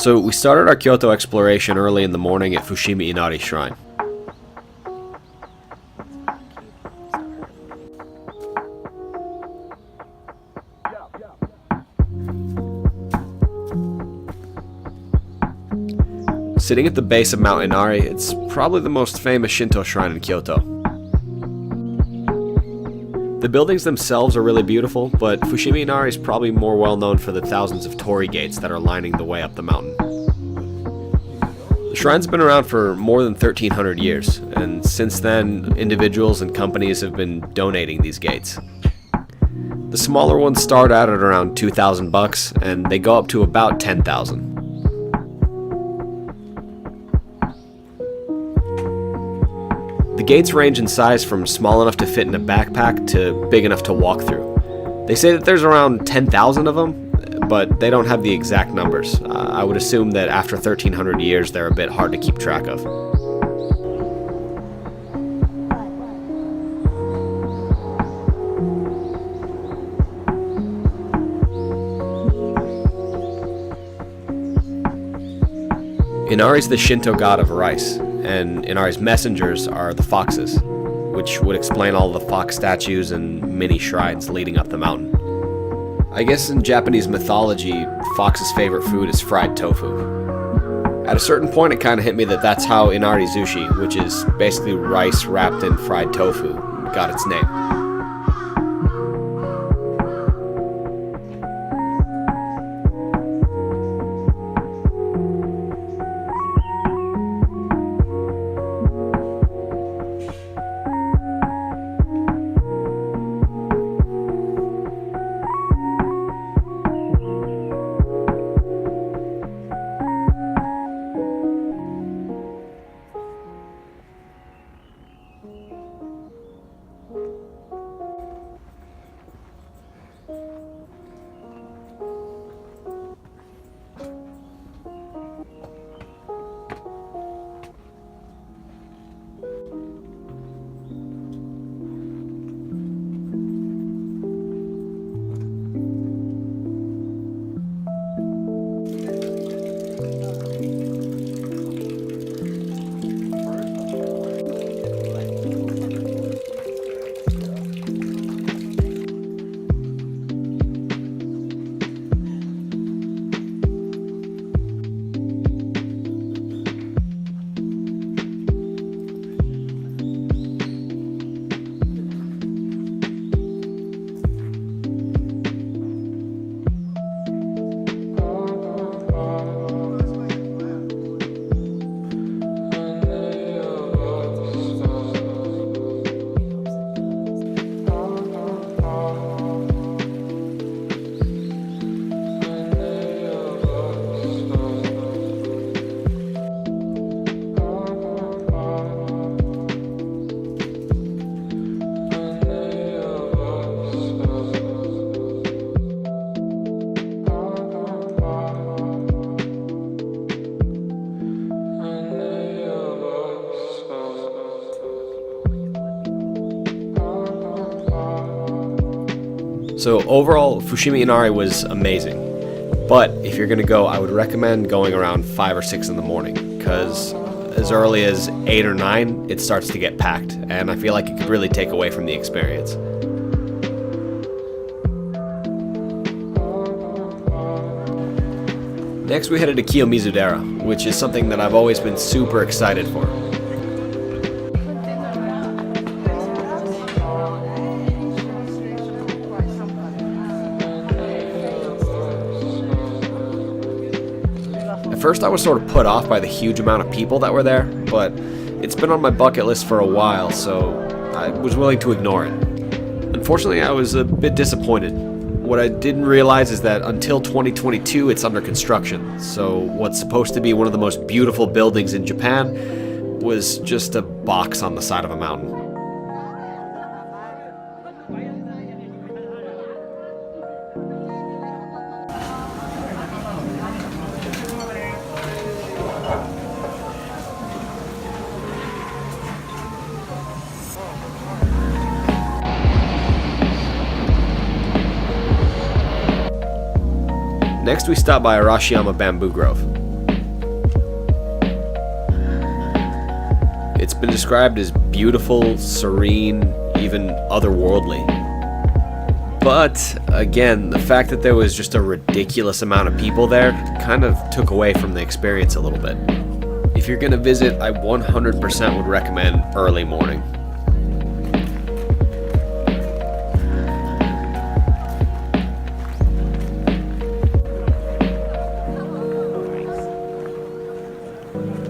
So we started our Kyoto exploration early in the morning at Fushimi Inari Shrine. Sitting at the base of Mount Inari, it's probably the most famous Shinto shrine in Kyoto. The buildings themselves are really beautiful, but Fushimi Inari is probably more well known for the thousands of torii gates that are lining the way up the mountain. The shrine's been around for more than 1,300 years, and since then, individuals and companies have been donating these gates. The smaller ones start out at around $2,000, and they go up to about $10,000. The gates range in size from small enough to fit in a backpack to big enough to walk through. They say that there's around 10,000 of them, but they don't have the exact numbers. I would assume that after 1,300 years they're a bit hard to keep track of. Inari's the Shinto god of rice, and Inari's messengers are the foxes, which would explain all the fox statues and mini shrines leading up the mountain. I guess in Japanese mythology, Fox's favorite food is fried tofu. At a certain point it kind of hit me that that's how Inari sushi, which is basically rice wrapped in fried tofu, got its name. So overall, Fushimi Inari was amazing. But if you're going to go, I would recommend going around 5 or 6 in the morning, because as early as 8 or 9, it starts to get packed, and I feel like it could really take away from the experience. Next we headed to Kiyomizudera, which is something that I've always been super excited for. At first I was sort of put off by the huge amount of people that were there, but it's been on my bucket list for a while, so I was willing to ignore it. Unfortunately, I was a bit disappointed. What I didn't realize is that until 2022 it's under construction, so what's supposed to be one of the most beautiful buildings in Japan was just a box on the side of a mountain. Next we stopped by Arashima Bamboo Grove. It's been described as beautiful, serene, even otherworldly. But, again, the fact that there was just a ridiculous amount of people there kind of took away from the experience a little bit. If you're gonna visit, I 100% would recommend early morning.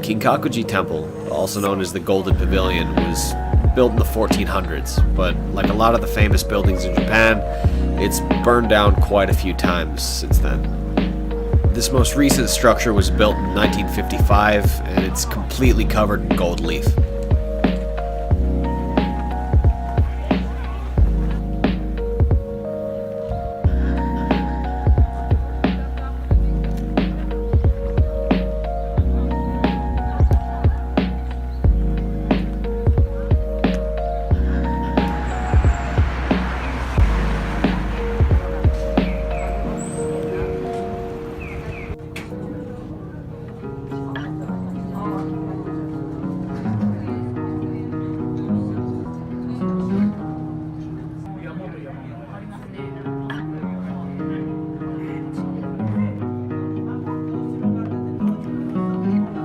Kinkaku-ji Temple, also known as the Golden Pavilion, was built in the 1400s, but like a lot of the famous buildings in Japan, it's burned down quite a few times since then. This most recent structure was built in 1955, and it's completely covered in gold leaf.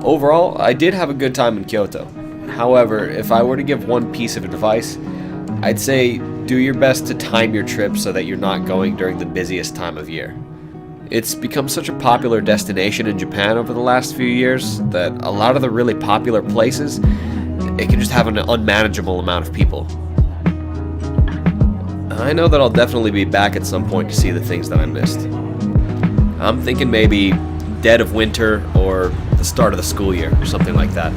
Overall, I did have a good time in Kyoto. However, if I were to give one piece of advice, I'd say do your best to time your trip so that you're not going during the busiest time of year. It's become such a popular destination in Japan over the last few years that a lot of the really popular places, it can just have an unmanageable amount of people. I know that I'll definitely be back at some point to see the things that I missed. I'm thinking maybe dead of winter or the start of the school year, or something like that.